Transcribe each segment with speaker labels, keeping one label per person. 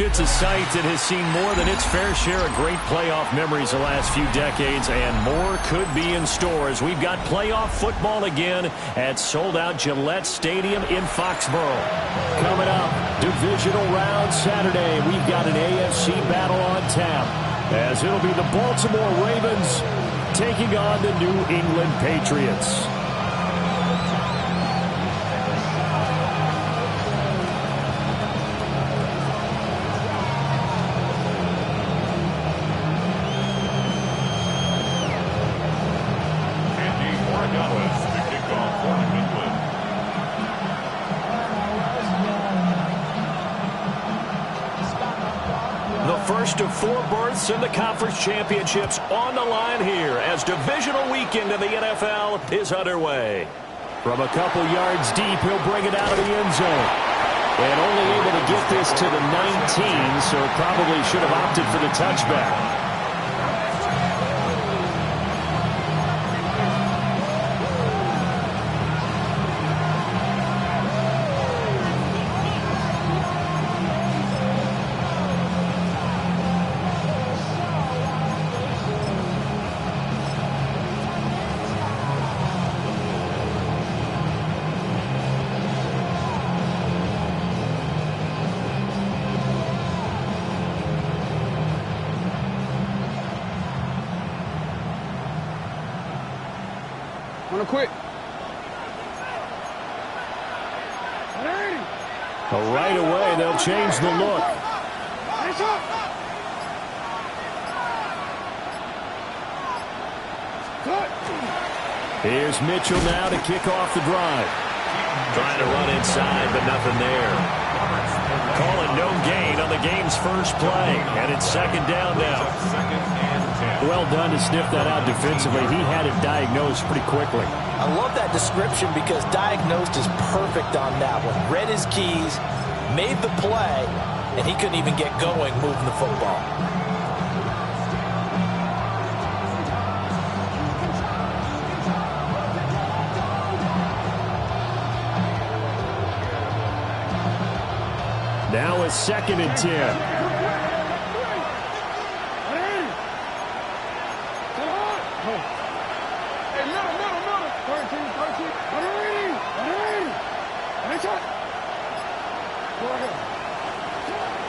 Speaker 1: It's a site that has seen more than its fair share of great playoff memories the last few decades, and more could be in store as we've got playoff football again at sold-out Gillette Stadium in Foxborough. Coming up, divisional round Saturday, we've got an AFC battle on tap, as it'll be the Baltimore Ravens taking on the New England Patriots. First of 4 berths in the conference championships on the line here as divisional weekend in the NFL is underway. From a couple yards deep, he'll bring it out of the end zone. And only able to get this to the 19, so probably should have opted for the touchback.
Speaker 2: Quick.
Speaker 1: Right away, they'll change the look. Here's Mitchell now to kick off the drive. Trying to run inside, but nothing there. Calling no gain on the game's first play, and it's second down now. Well done to sniff that out defensively. He had it diagnosed pretty quickly.
Speaker 3: I love that description because diagnosed is perfect on that one. Read his keys, made the play, and he couldn't even get going moving the football.
Speaker 1: Now a 2nd and 10.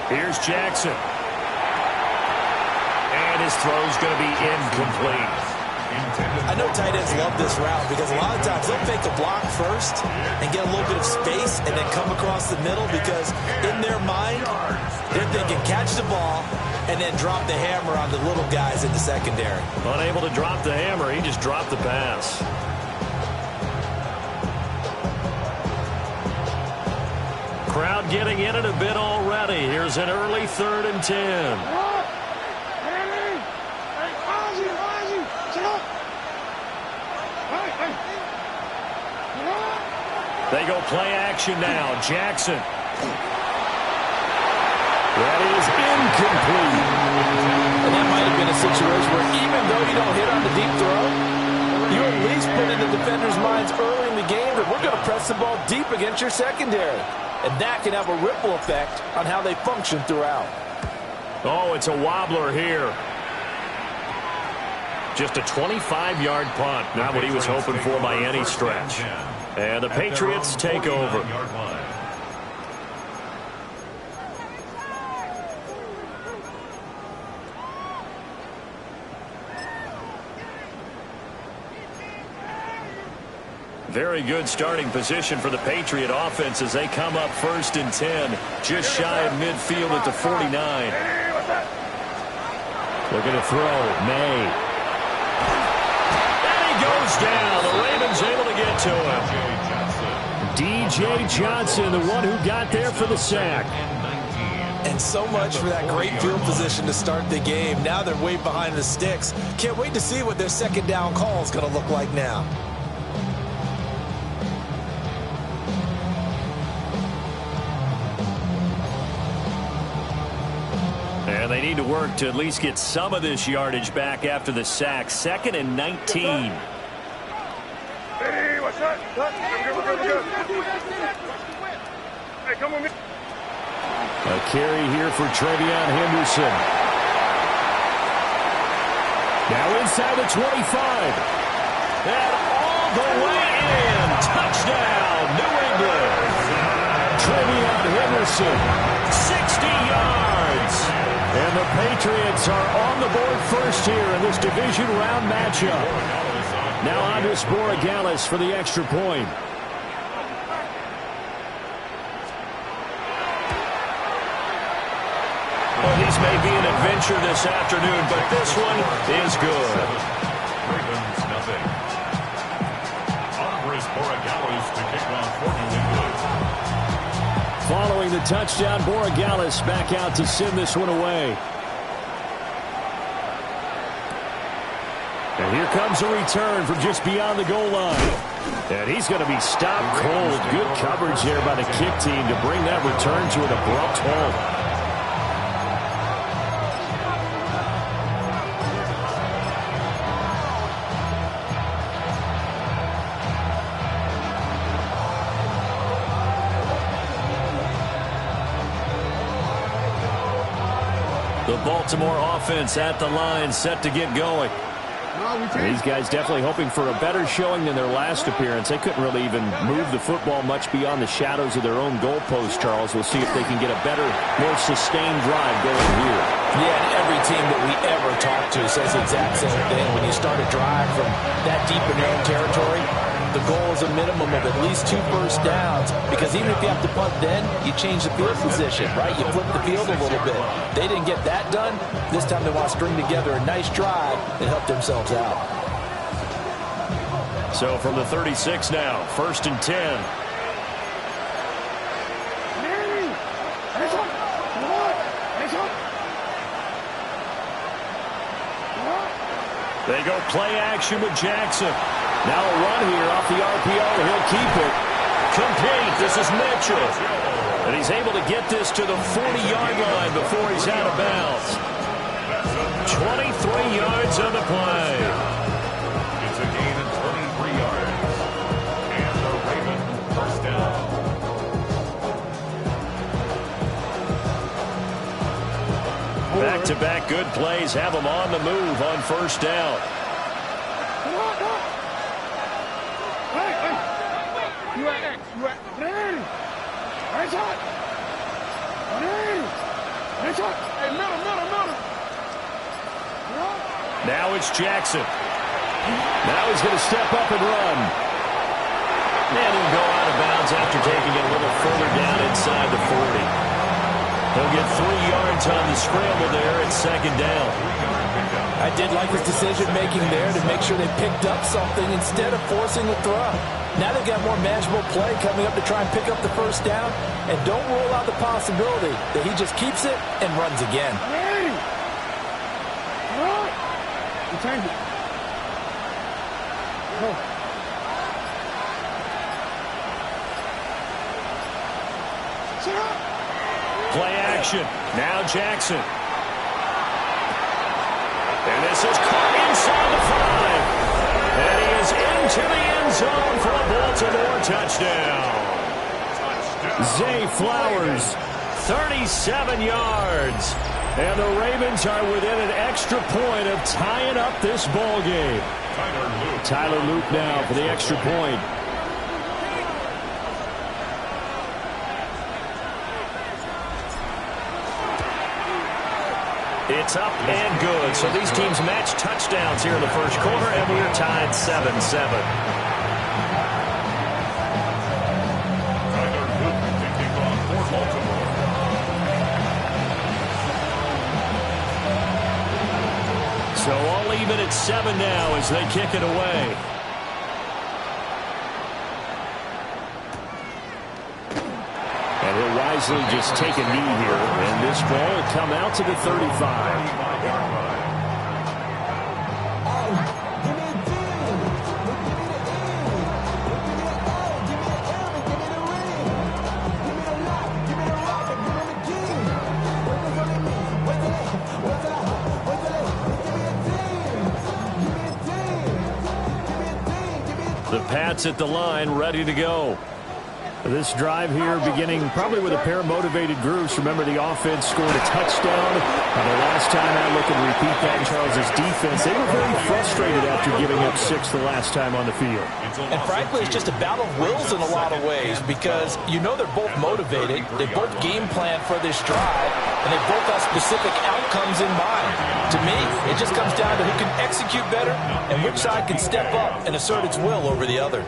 Speaker 1: Here's Jackson. And his throw's going to be incomplete.
Speaker 3: I know tight ends love this route because a lot of times they'll fake a block first and get a little bit of space and then come across the middle because in their mind, they're thinking catch the ball and then drop the hammer on the little guys in the secondary.
Speaker 1: Unable to drop the hammer, he just dropped the pass. Crowd getting in it a bit already. Here's an early 3rd and 10. They go play action now. Jackson. That is incomplete.
Speaker 3: And that might have been a situation where even though you don't hit on the deep throw, you at least put in the defenders' minds early in the game that we're going to press the ball deep against your secondary. And that can have a ripple effect on how they function throughout.
Speaker 1: Oh, it's a wobbler here. Just a 25-yard punt. Not what he was hoping for by any stretch. And the Patriots take over. Very good starting position for the Patriot offense as they come up 1st and 10, just shy of midfield at the 49. Looking to throw, May. And he goes down. The Ravens able to get to him. DJ Johnson, the one who got there for the sack.
Speaker 3: And so much for that great field position to start the game. Now they're way behind the sticks. Can't wait to see what their second down call is going to look like now.
Speaker 1: And they need to work to at least get some of this yardage back after the sack. 2nd and 19.
Speaker 2: Hey, what's that? We're good. Hey, come with me.
Speaker 1: A carry here for Trevion Henderson. Now inside the 25. And all the way in. Touchdown, New England. Trevion Henderson, 60 yards. And the Patriots are on the board first here in this division round matchup. Now Andres Borregales for the extra point. Well, these may be an adventure this afternoon, but this one is good.
Speaker 2: Ravens, nothing. Andres Borregales to kick off for New England.
Speaker 1: Following the touchdown, Borregales back out to send this one away. And here comes a return from just beyond the goal line. And he's going to be stopped cold. Good coverage there by the kick team to bring that return to an abrupt halt. The Baltimore offense at the line, set to get going. These guys definitely hoping for a better showing than their last appearance. They couldn't really even move the football much beyond the shadows of their own goalpost, Charles. We'll see if they can get a better, more sustained drive going here.
Speaker 3: Yeah, and every team that we ever talk to says the exact same thing. When you start a drive from that deep in your own territory, the goal is a minimum of at least 2 first downs, because even if you have to punt then, you change the field position, right? You flip the field a little bit. They didn't get that done. This time they want to string together a nice drive and help themselves out.
Speaker 1: So from the 36 now, 1st and 10. They go play action with Jackson. Now a run here off the RPO. He'll keep it. Complete. This is Mitchell. And he's able to get this to the 40-yard line before he's out of bounds. 23 yards on the play.
Speaker 2: It's a gain of 23 yards. And the Ravens first down.
Speaker 1: Back-to-back good plays have them on the move on first down. Now it's Jackson. Now he's going to step up and run. And he'll go out of bounds after taking it a little further down inside the 40. He'll get 3 yards on the scramble there at 2nd down.
Speaker 3: I did like his decision-making there to make sure they picked up something instead of forcing the throw. Now they've got more manageable play coming up to try and pick up the first down, and don't rule out the possibility that he just keeps it and runs again.
Speaker 1: Play action. Now Jackson. And this is caught inside the 5. And he is into the end zone for a Baltimore touchdown. Zay Flowers, 37 yards. And the Ravens are within an extra point of tying up this ball game. Tyler Luke now for the extra point. It's up and good. So these teams match touchdowns here in the first quarter, and we're tied 7-7. So all even at 7 now as they kick it away. And he'll wisely just take a knee here. And this ball will come out to the 35. The Pats at the line, ready to go. This drive here beginning probably with a pair of motivated groups. Remember, the offense scored a touchdown. The last time I look and repeat that, Charles' defense, they were very frustrated after giving up 6 the last time on the field.
Speaker 3: And frankly, it's just a battle of wills in a lot of ways because you know they're both motivated. They both game plan for this drive, and they both have specific outcomes in mind. To me, it just comes down to who can execute better and which side can step up and assert its will over the other.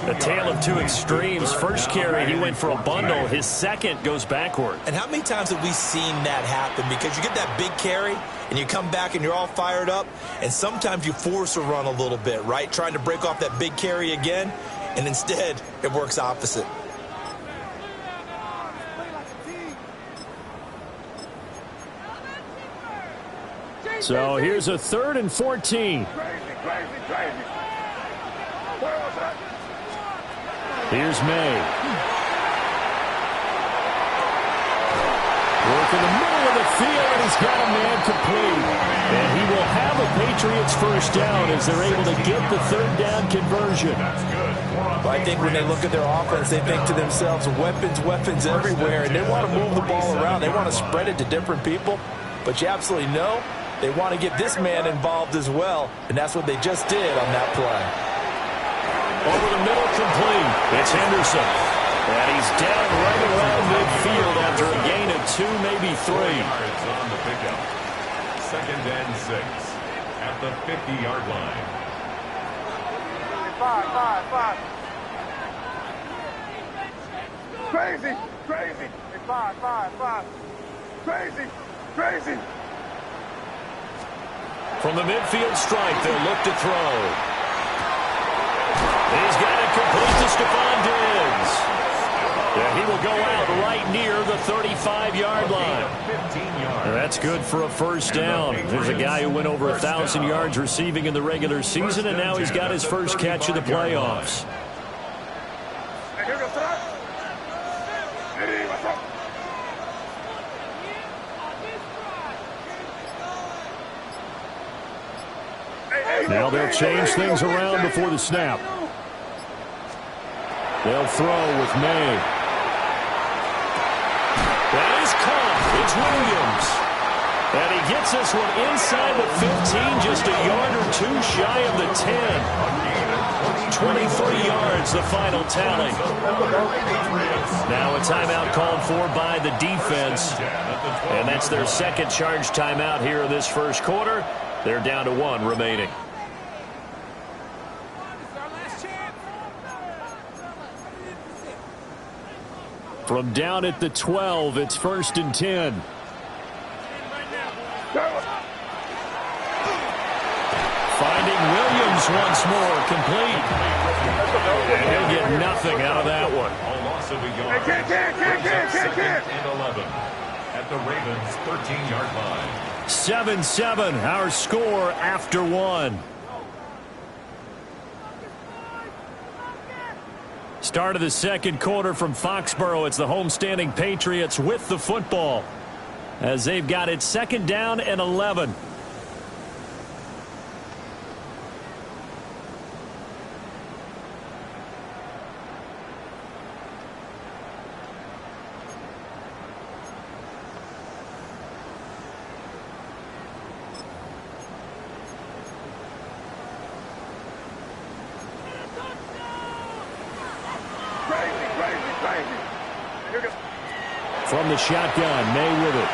Speaker 1: A tale of two extremes. First carry, he went for a bundle. His second goes backward.
Speaker 3: And how many times have we seen that happen? Because you get that big carry, and you come back and you're all fired up, and sometimes you force a run a little bit, right? Trying to break off that big carry again, and instead it works opposite.
Speaker 1: So here's a 3rd and 14. Here's May. Work in the middle of the field, and he's got a man complete. And he will have a Patriots first down as they're able to get the 3rd down conversion.
Speaker 3: Well, I think when they look at their offense, they think to themselves, weapons, weapons everywhere, and they want to move the ball around. They want to spread it to different people, but you absolutely know they want to get this man involved as well, and that's what they just did on that play.
Speaker 1: Over the middle, complete. It's Henderson. And he's down right around midfield after a gain of 2, maybe 3.
Speaker 2: On the pickup. 2nd and 6 at the 50-yard line.
Speaker 4: 5. Crazy. 5. Crazy.
Speaker 1: From the midfield stripe, they'll look to throw. He's got it complete to Stephon Diggs. Yeah, he will go out right near the 35-yard line. That's good for a first down. There's a guy who went over 1,000 yards receiving in the regular season, and now he's got his first catch of the playoffs. Now they'll change things around before the snap. They'll throw with May. That is caught. It's Williams. And he gets this one inside the 15, just a yard or 2 shy of the 10. 23 yards, the final tally. Now a timeout called for by the defense. And that's their second charge timeout here in this first quarter. They're down to 1 remaining. From down at the 12, it's 1st and 10. Finding Williams once more, complete. And he'll get nothing out of that one.
Speaker 2: A loss of a yard. 2nd and 11 at the Ravens' 13-yard line.
Speaker 1: 7-7, our score after 1. Start of the second quarter from Foxborough. It's the homestanding Patriots with the football as they've got it 2nd down and 11. From the shotgun, May with it.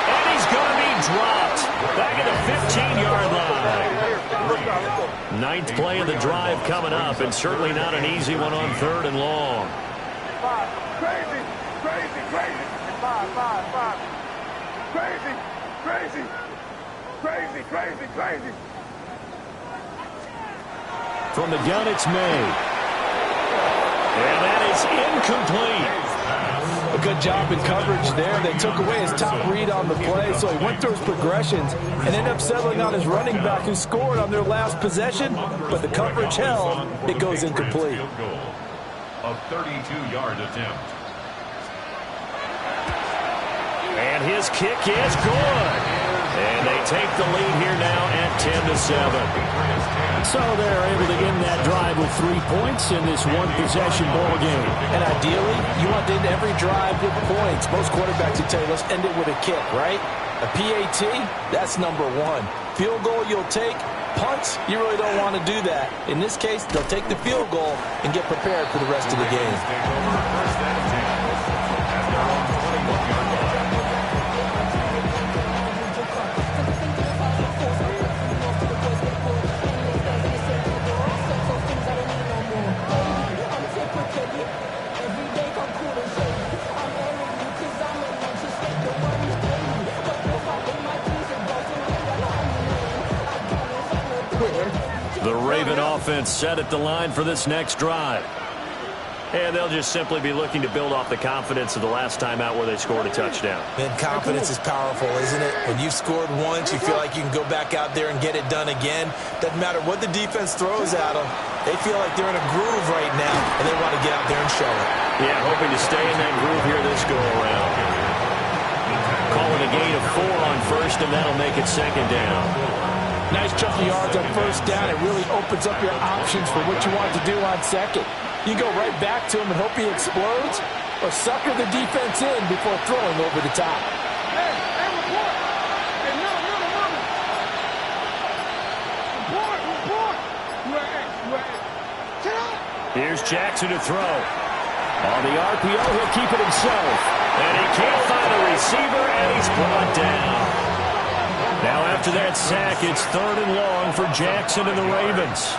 Speaker 1: And he's going to be dropped back at the 15-yard line. 9th play of the drive coming up, and certainly not an easy one on 3rd and long.
Speaker 4: Crazy.
Speaker 1: From the gun, it's May. And that is incomplete.
Speaker 3: A good job in coverage there. They took away his top read on the play, so he went through his progressions and ended up settling on his running back who scored on their last possession, but the coverage held. It goes incomplete.
Speaker 2: A 32-yard attempt.
Speaker 1: And his kick is good. And they take the lead here now at 10-7. So they're able to end that drive with 3 points in this one-possession ball game.
Speaker 3: And ideally, you want to end every drive with points. Most quarterbacks would tell you, let's end it with a kick, right? A PAT, that's number one. Field goal you'll take. Punts, you really don't want to do that. In this case, they'll take the field goal and get prepared for the rest of the game.
Speaker 1: The Raven offense set at the line for this next drive. And they'll just simply be looking to build off the confidence of the last time out where they scored a touchdown.
Speaker 3: Man, confidence is powerful, isn't it? When you've scored once, you feel like you can go back out there and get it done again. Doesn't matter what the defense throws at them. They feel like they're in a groove right now, and they want to get out there and show it.
Speaker 1: Yeah, hoping to stay in that groove here this go-around. Calling a gain of 4 on first, and that'll make it second down.
Speaker 3: Nice chunk of yards on first down. It really opens up your options for what you want to do on second. You go right back to him and hope he explodes, or sucker the defense in before throwing over the top.
Speaker 4: Hey, report. Hey, no. Report. Get up.
Speaker 1: Here's Jackson to throw. On the RPO, he'll keep it himself. And he can't find a receiver, and he's brought down. Now after that sack, it's 3rd and long for Jackson and the Ravens.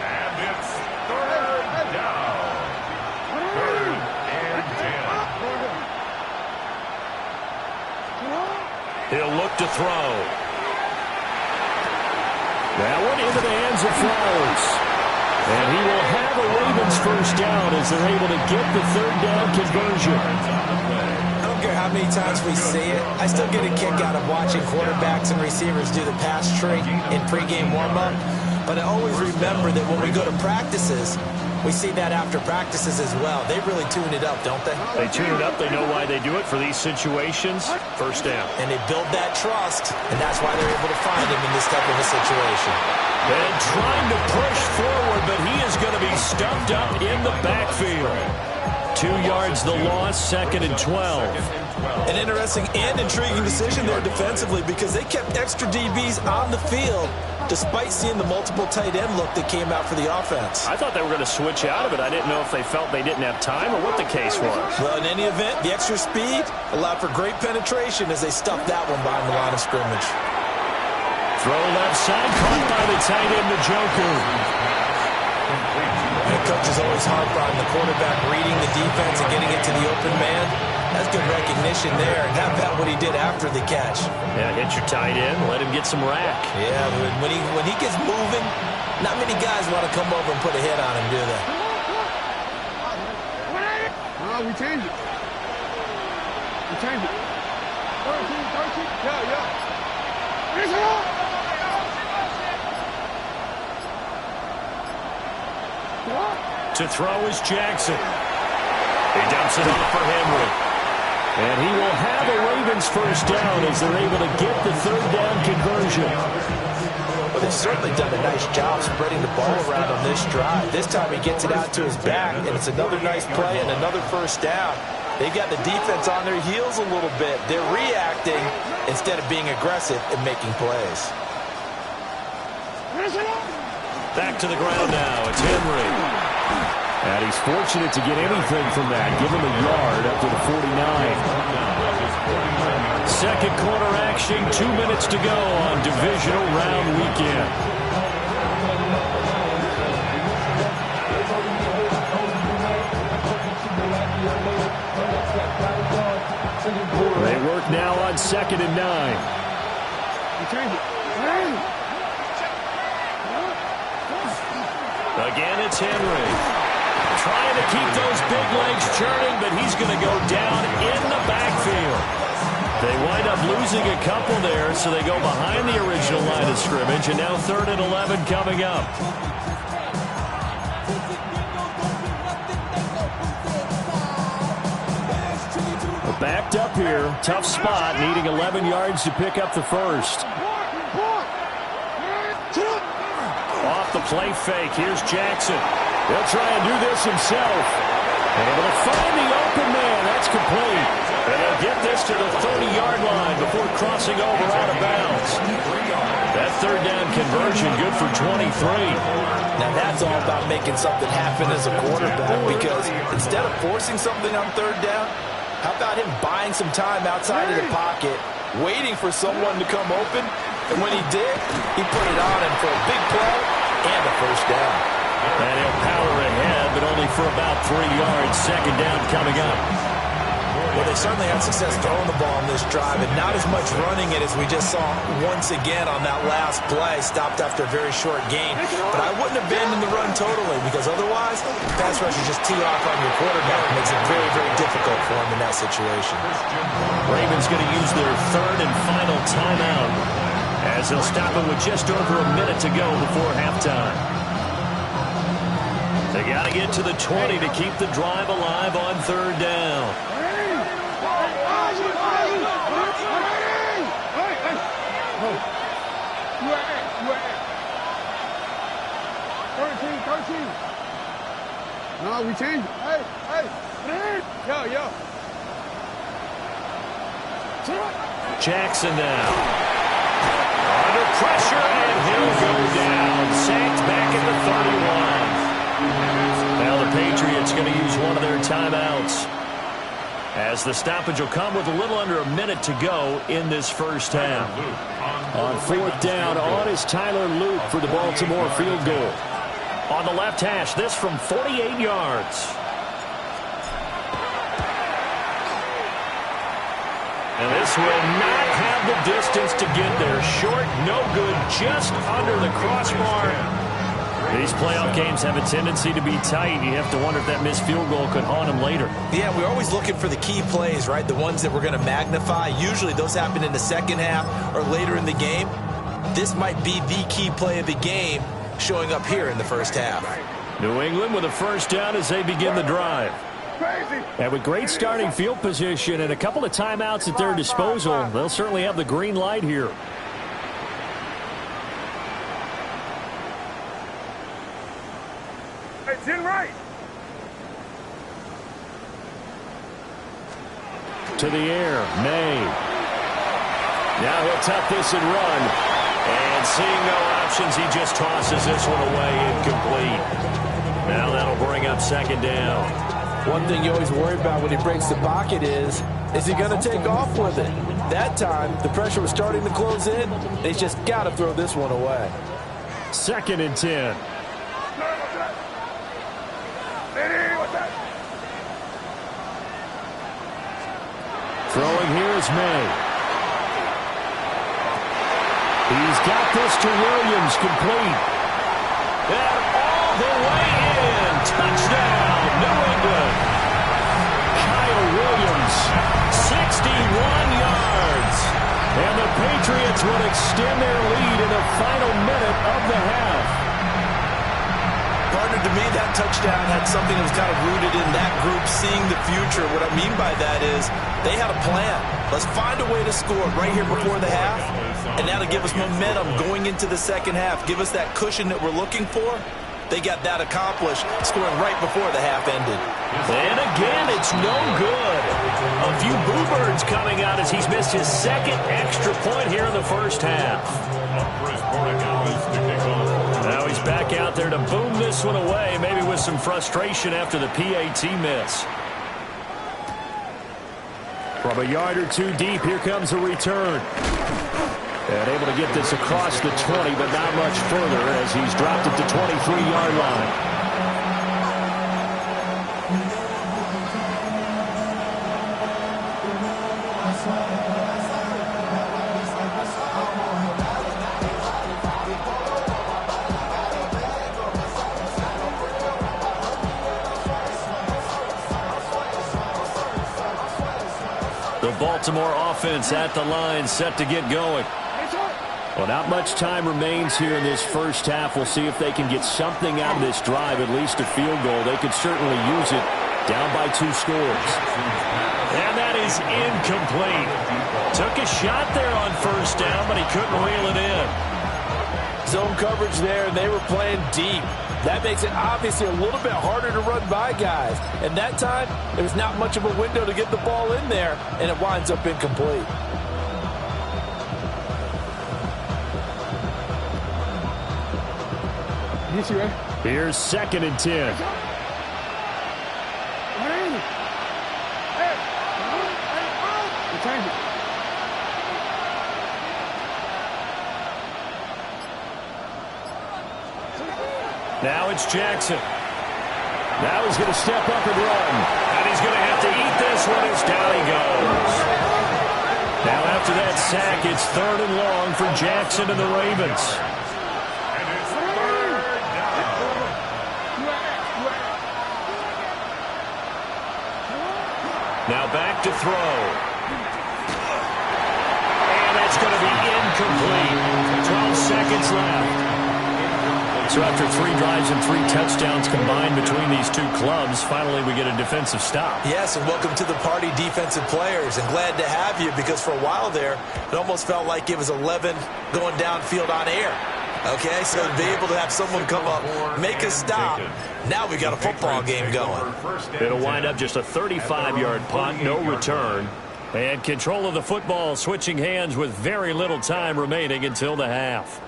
Speaker 2: And it's 3rd down. 3rd and 10.
Speaker 1: He'll look to throw. That one into the hands of Flowers. And he will have a Ravens first down as they're able to get the 3rd down conversion.
Speaker 3: I don't care how many times we see it. I still get a kick out of watching quarterbacks and receivers do the pass tree in pregame warm-up. But I always remember that when we go to practices, we see that after practices as well. They really tune it up, don't they?
Speaker 1: They tune it up. They know why they do it for these situations. First down.
Speaker 3: And they build that trust, and that's why they're able to find him in this type of a situation.
Speaker 1: And trying to push forward, but he is going to be stuffed up in the backfield. 2 yards the loss, 2nd and 12.
Speaker 3: An interesting and intriguing decision there defensively because they kept extra DBs on the field despite seeing the multiple tight end look that came out for the offense.
Speaker 1: I thought they were going to switch out of it. I didn't know if they felt they didn't have time or what the case was.
Speaker 3: Well, in any event, the extra speed allowed for great penetration as they stuffed that one behind the line of scrimmage.
Speaker 1: Throw left side, caught by the tight end, the Joker.
Speaker 3: And coaches always harp on the quarterback reading the defense and getting it to the open man. That's good recognition there. And how about what he did after the catch?
Speaker 1: Yeah, hit your tight end, let him get some rack.
Speaker 3: Yeah, when he gets moving, not many guys want to come over and put a hit on him, do they?
Speaker 4: We changed it. 13. Yeah. Finish it up.
Speaker 1: To throw is Jackson. He dumps it off for Henry. And he will have a Ravens first down as they're able to get the 3rd down conversion.
Speaker 3: Well, they've certainly done a nice job spreading the ball around on this drive. This time he gets it out to his back, and it's another nice play and another first down. They've got the defense on their heels a little bit. They're reacting instead of being aggressive and making plays.
Speaker 1: Back to the ground now. It's Henry. And he's fortunate to get anything from that. Give him a yard up to the 49. Second quarter action, 2 minutes to go on divisional round weekend. They work now on 2nd and 9. Again, it's Henry. Trying to keep those big legs churning, but he's going to go down in the backfield. They wind up losing a couple there, so they go behind the original line of scrimmage, and now 3rd and 11 coming up. Backed up here. Tough spot. Needing 11 yards to pick up the first. Off the play fake. Here's Jackson. He'll try and do this himself. Able to find the open man. That's complete. And they'll get this to the 30-yard line before crossing over out of bounds. That third down conversion good for 23.
Speaker 3: Now that's all about making something happen as a quarterback, because instead of forcing something on third down, how about him buying some time outside of the pocket, waiting for someone to come open, and when he did, he put it on him for a big play and a first down.
Speaker 1: And he'll power ahead, but only for about 3 yards. Second down coming up.
Speaker 3: Well, they certainly had success throwing the ball on this drive, and not as much running it as we just saw once again on that last play. Stopped after a very short gain. But I wouldn't abandon the run totally, because otherwise, pass rush is just tee off on your quarterback. It makes it very, very difficult for him in that situation.
Speaker 1: Ravens going to use their third and final timeout, as they'll stop it with just over a minute to go before halftime. They got to get to the 20 to keep the drive alive on third down.
Speaker 4: No, we changed it. Hey. Yo.
Speaker 1: Jackson now. Under pressure, and he'll go down. Sacked back at the 31. Now the Patriots going to use one of their timeouts, as the stoppage will come with a little under a minute to go in this first half. On fourth down, on is Tyler Luke for the Baltimore field goal. On the left hash, this from 48 yards. And this will not have the distance to get there. Short, no good, just under the crossbar. These playoff games have a tendency to be tight. You have to wonder if that missed field goal could haunt him later.
Speaker 3: Yeah, we're always looking for the key plays, right? The ones that we're going to magnify. Usually those happen in the second half or later in the game. This might be the key play of the game showing up here in the first half.
Speaker 1: New England with a first down as they begin the drive. And with great starting field position and a couple of timeouts at their disposal, they'll certainly have the green light here.
Speaker 4: It's in right.
Speaker 1: To the air, May. Now he'll tuck this and run. And seeing no options, he just tosses this one away, incomplete. Now that'll bring up second down.
Speaker 3: One thing you always worry about when he breaks the pocket is he going to take off with it? That time, the pressure was starting to close in, and he's just got to throw this one away.
Speaker 1: Second and 10. Throwing here is May. He's got this to Williams, complete. And all the way in. Touchdown, New England. Kyle Williams, 61 yards. And the Patriots will extend their lead in the final minute of the half.
Speaker 3: Partner, to me, that touchdown had something that was kind of rooted in that group seeing the future. What I mean by that is they had a plan. Let's find a way to score right here before the half, and that'll give us momentum going into the second half, give us that cushion that we're looking for. They got that accomplished, scoring right before the half ended.
Speaker 1: And again, it's no good. A few boo-birds coming out as he's missed his second extra point here in the first half. Now he's back out there to boom this one away, maybe with some frustration after the PAT miss. From a yard or two deep, here comes a return. And able to get this across the 20, but not much further as he's dropped it to 23-yard line. The Baltimore offense at the line, set to get going. Well, not much time remains here in this first half. We'll see if they can get something out of this drive, at least a field goal. They could certainly use it, down by 2 scores. And that is incomplete. Took a shot there on first down, but he couldn't reel it in.
Speaker 3: Zone coverage there, and they were playing deep. That makes it obviously a little bit harder to run by guys. And that time, there was not much of a window to get the ball in there, and it winds up incomplete.
Speaker 1: Here's 2nd and 10. Now it's Jackson. Now he's going to step up and run. And he's going to have to eat this one as down he goes. Now after that sack, it's 3rd and long for Jackson and the Ravens.
Speaker 2: And it's 3rd down.
Speaker 1: Now back to throw. And that's going to be incomplete. 12 seconds left. So after 3 drives and 3 touchdowns combined between these two clubs, finally we get a defensive stop.
Speaker 3: Yes, and welcome to the party, defensive players. And glad to have you, because for a while there, it almost felt like it was 11 going downfield on air. Okay, so to be able to have someone come up, make a stop, now we got a football game going.
Speaker 1: It'll wind up just a 35-yard punt, no return. And control of the football switching hands with very little time remaining until the half.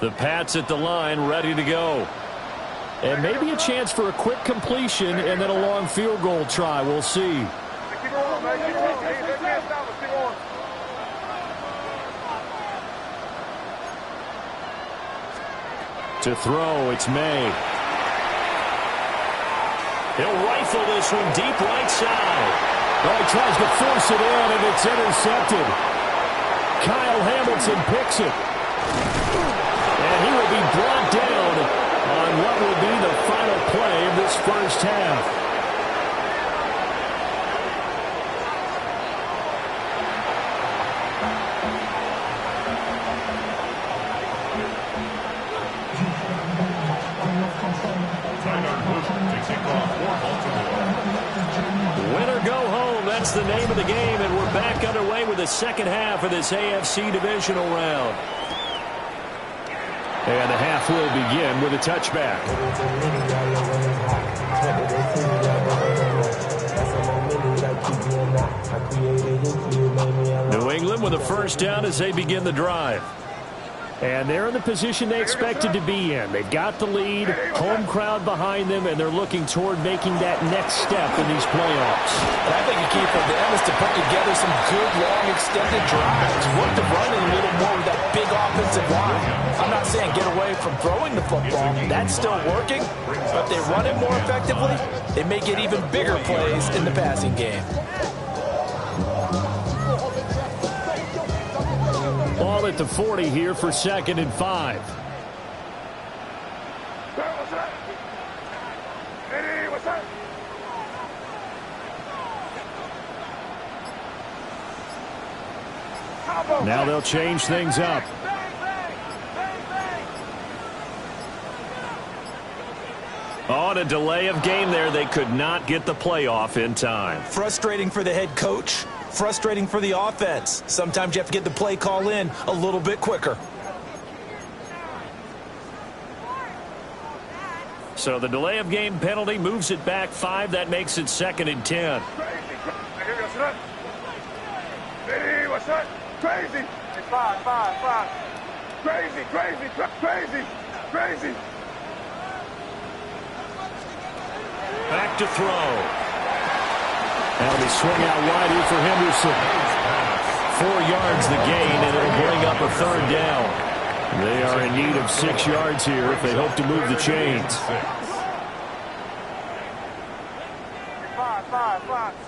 Speaker 1: The Pats at the line, ready to go. And maybe a chance for a quick completion and then a long field goal try. We'll see. To throw, it's May. He'll rifle this one deep right side. Oh, he tries to force it in, and it's intercepted. Kyle Hamilton picks it. And he will be brought down on what will be the final play of this first half. Win or go home, that's the name of the game, and we're back underway with the second half of this AFC divisional round. And the half will begin with a touchback. New England with a first down as they begin the drive. And they're in the position they expected to be in. They've got the lead, home crowd behind them, and they're looking toward making that next step in these playoffs.
Speaker 3: And I think a key for them is to put together some good, long, extended drives. Work the running a little more with that big offensive line. I'm not saying get away from throwing the football. That's still working. But if they run it more effectively, they may get even bigger plays in the passing game.
Speaker 1: Ball at the 40 here for 2nd and 5. Now they'll change things up. On a delay of game there, they could not get the playoff in time.
Speaker 3: Frustrating for the head coach. Frustrating for the offense. Sometimes you have to get the play call in a little bit quicker.
Speaker 1: So the delay of game penalty moves it back 5. That makes it 2nd and 10.
Speaker 4: Crazy. 5. Crazy.
Speaker 1: Back to throw. That'll be swung out wide here for Henderson. 4 yards the gain, and it'll bring up a 3rd down. They are in need of 6 yards here if they hope to move the chains.
Speaker 4: 5.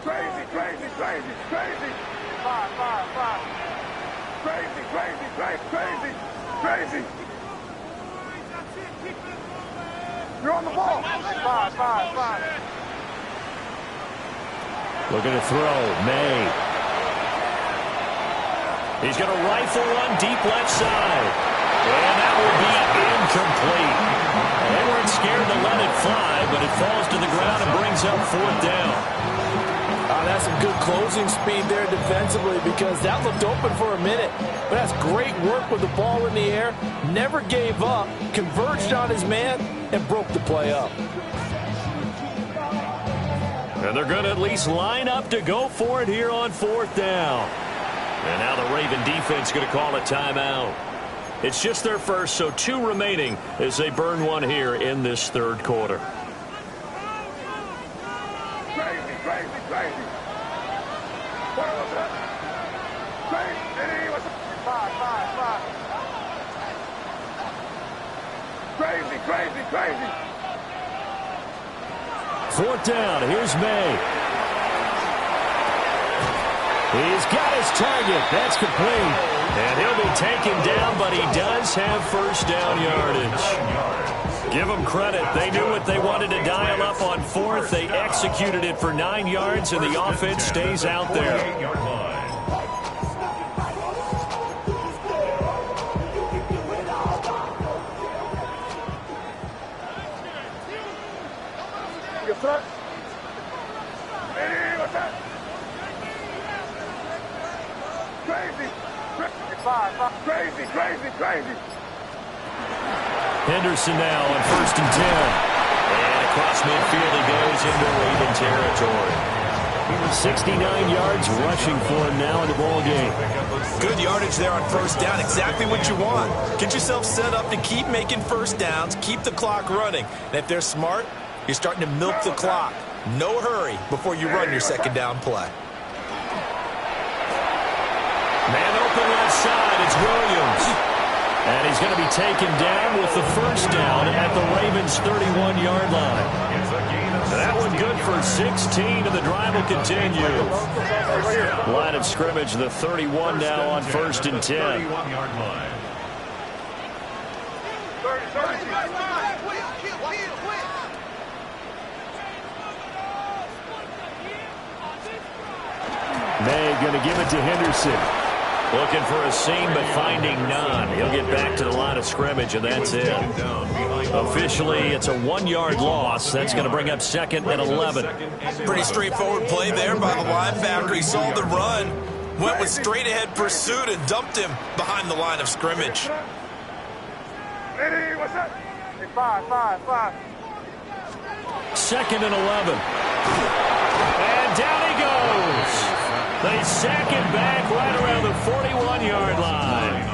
Speaker 4: Crazy. 5. Crazy. You're on the ball. 5.
Speaker 1: Looking to throw. May. He's going to rifle one deep left side. And that will be incomplete. They weren't scared to let it fly, but it falls to the ground and brings up 4th down.
Speaker 3: That's some good closing speed there defensively because that looked open for a minute. But that's great work with the ball in the air. Never gave up, converged on his man, and broke the play up.
Speaker 1: And they're going to at least line up to go for it here on 4th down. And now the Raven defense going to call a timeout. It's just their first, so 2 remaining as they burn one here in this 3rd quarter.
Speaker 4: Crazy.
Speaker 1: 4th down. Here's May. He's got his target. That's complete. And he'll be taken down, but he does have first down yardage. Give them credit. They knew what they wanted to dial up on 4th. They executed it for 9 yards, and the offense stays out there.
Speaker 4: Crazy.
Speaker 1: Henderson now on 1st and 10. And across midfield he goes into Raven territory. 69 yards rushing for him now in the ball game.
Speaker 3: Good yardage there on 1st down. Exactly what you want. Get yourself set up to keep making first downs, keep the clock running. And if they're smart, you're starting to milk the clock. No hurry before you run your 2nd down play.
Speaker 1: Man open left side. It's Williams. And he's going to be taken down with the first down at the Ravens' 31-yard line. That one good for 16, and the drive will continue. Line of scrimmage, the 31 now on 1st and 10. May going to give it to Henderson. Looking for a seam, but finding none. He'll get back to the line of scrimmage, and that's it. Officially, it's a 1-yard loss. That's going to bring up 2nd and 11.
Speaker 3: Pretty straightforward play there by the linebacker. He saw the run, went with straight-ahead pursuit, and dumped him behind the line of scrimmage.
Speaker 4: What's that? 5.
Speaker 1: 2nd and 11. And down he goes. They sack him back right around the 41-yard line.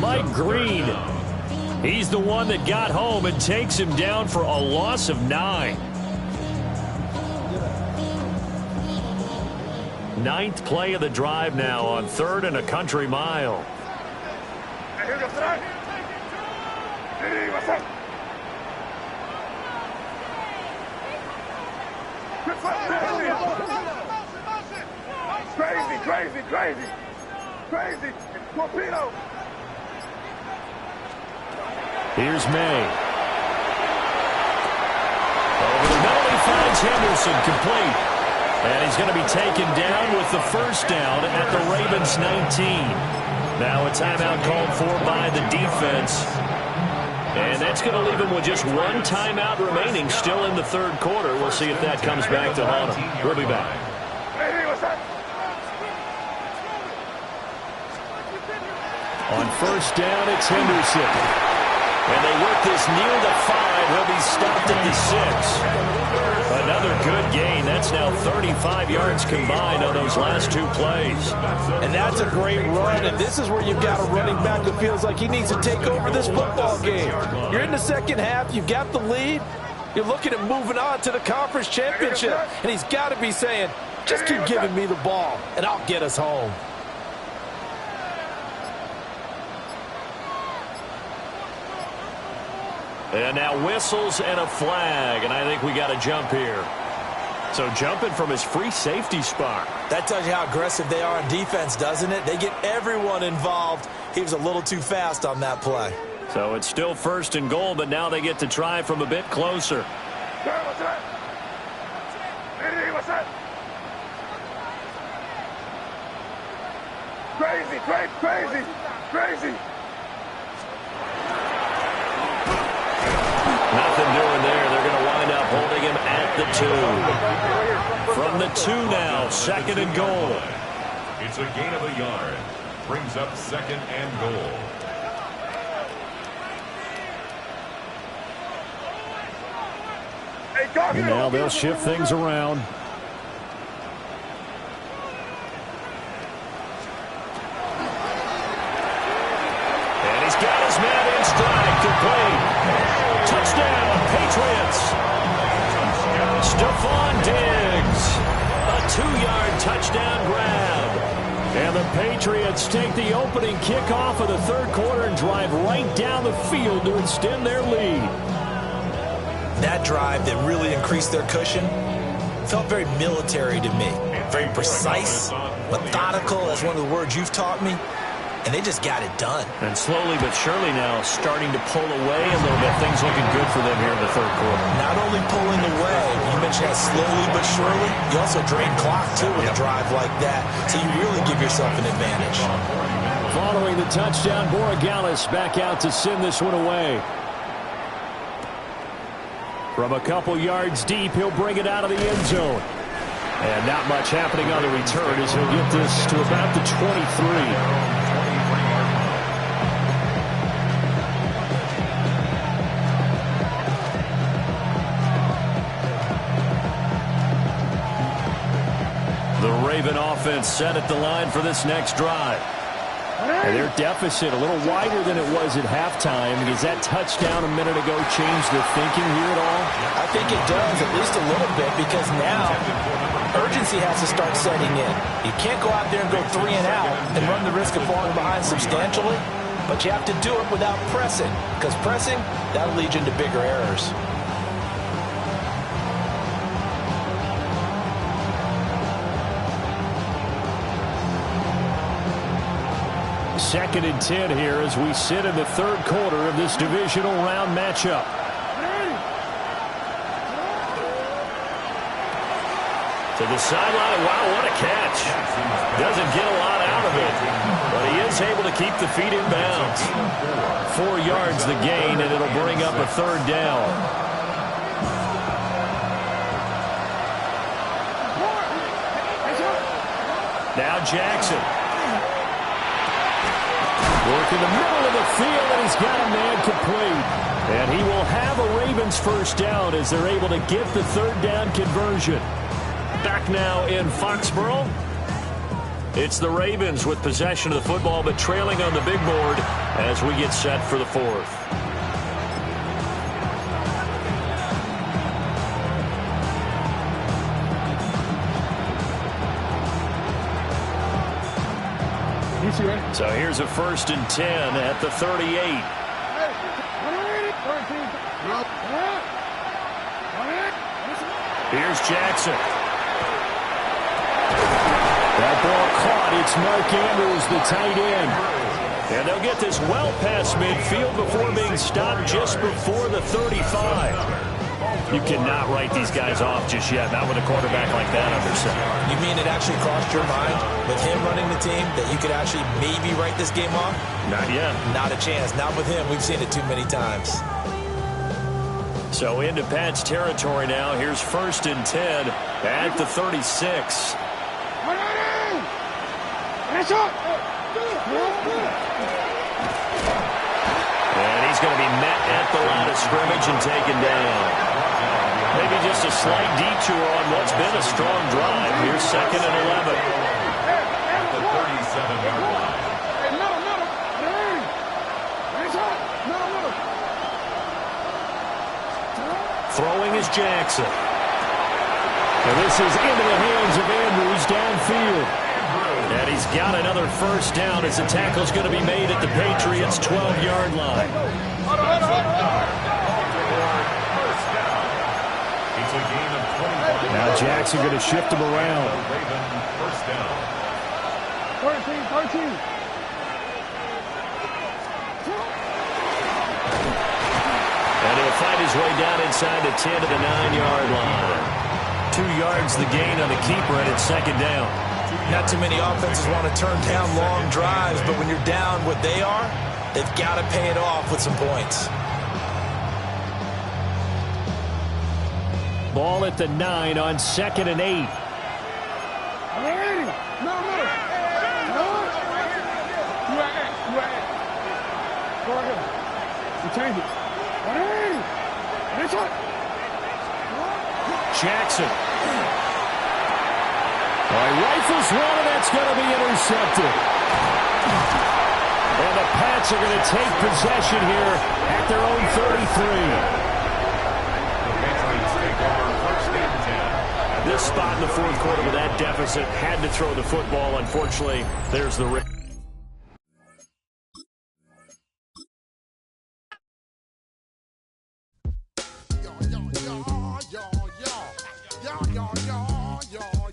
Speaker 1: Mike Green, he's the one that got home and takes him down for a loss of 9. 9th play of the drive now on 3rd and a country mile.
Speaker 4: Crazy. Torpedo.
Speaker 1: Here's May. Over the middle he finds Henderson, complete. And he's going to be taken down with the first down at the Ravens' 19. Now a timeout called for by the defense. And that's going to leave him with just 1 timeout remaining still in the 3rd quarter. We'll see if that comes back to haunt him. We'll be back. On 1st down, it's Henderson. And they work this kneel to 5. He'll be stopped at the 6. Another good gain. That's now 35 yards combined on those last 2 plays.
Speaker 3: And that's a great run, and this is where you've got a running back that feels like he needs to take over this football game. You're in the 2nd half. You've got the lead. You're looking at moving on to the conference championship. And he's got to be saying, just keep giving me the ball, and I'll get us home.
Speaker 1: And now whistles and a flag, and I think we got a jump here. So jumping from his free safety spot.
Speaker 3: That tells you how aggressive they are on defense, doesn't it? They get everyone involved. He was a little too fast on that play.
Speaker 1: So it's still 1st and goal, but now they get to try from a bit closer.
Speaker 4: What's that? Crazy.
Speaker 1: Nothing doing there. They're going to wind up holding him at the 2. From the 2 now, second and goal.
Speaker 2: It's a gain of a yard. Brings up second and goal.
Speaker 1: And now they'll shift things around. And he's got his man in stride. Complete. Touchdown, Patriots. Stephon Diggs. A 2-yard touchdown grab. And the Patriots take the opening kickoff of the third quarter and drive right down the field to extend their lead.
Speaker 3: That drive that really increased their cushion felt very military to me. Very precise, methodical, that's one of the words you've taught me. And they just got it done.
Speaker 1: And slowly but surely now starting to pull away a little bit. Things looking good for them here in the third quarter.
Speaker 3: Not only pulling away, you mentioned that slowly but surely, you also drain clock too with a drive like that. So you really give yourself an advantage.
Speaker 1: Following the touchdown, Borregales back out to send this one away. From a couple yards deep, he'll bring it out of the end zone. And not much happening on the return as he'll get this to about the 23. The Raven offense set at the line for this next drive. And their deficit a little wider than it was at halftime. Does that touchdown a minute ago change the thinking here at all?
Speaker 3: I think it does, at least a little bit, because now urgency has to start setting in. You can't go out there and go 3 and out and run the risk of falling behind substantially, but you have to do it without pressing, because pressing, that'll lead you into bigger errors.
Speaker 1: Second and 10 here as we sit in the third quarter of this divisional round matchup. To the sideline. Wow, what a catch. Doesn't get a lot out of it, but he is able to keep the feet in bounds. 4 yards the gain, and it'll bring up a third down. Now Jackson. Work in the middle of the field, and he's got a man complete. And he will have a Ravens first down as they're able to get the third down conversion. Back now in Foxborough. It's the Ravens with possession of the football, but trailing on the big board as we get set for the fourth. So here's a first and 10 at the 38. Here's Jackson. That ball caught. It's Mark Andrews, the tight end. And they'll get this well past midfield before being stopped just before the 35. You cannot write these guys off just yet, not with a quarterback like that under center.
Speaker 3: You mean it actually crossed your mind with him running the team that you could actually maybe write this game off?
Speaker 1: Not yet.
Speaker 3: Not a chance. Not with him. We've seen it too many times.
Speaker 1: So into Pat's territory now. Here's first and 10 at the 36. And he's going to be met at the line of scrimmage and taken down. Maybe just a slight detour on what's been a strong drive. Here's second and 11.
Speaker 2: At the 37-yard line.
Speaker 1: Throwing is Jackson. And this is into the hands of Andrews downfield. And he's got another first down as the tackle's going to be made at the Patriots' 12-yard line. Now Jackson going to shift him around.
Speaker 2: First down.
Speaker 4: 13.
Speaker 1: And he'll find his way down inside the 10 to the 9-yard line. 2 yards the gain on the keeper, and it's second down.
Speaker 3: Not too many offenses want to turn down long drives, but when you're down what they are, they've got to pay it off with some points.
Speaker 1: Ball at the 9 on second and 8. Jackson. He rifles one, and that's going to be intercepted. And the Pats are going to take possession here at their own 33. This spot in the fourth quarter with that deficit had to throw the football. Unfortunately, there's the risk.
Speaker 5: Yo, yo, yo, yo, yo, yo, yo, yo, yo.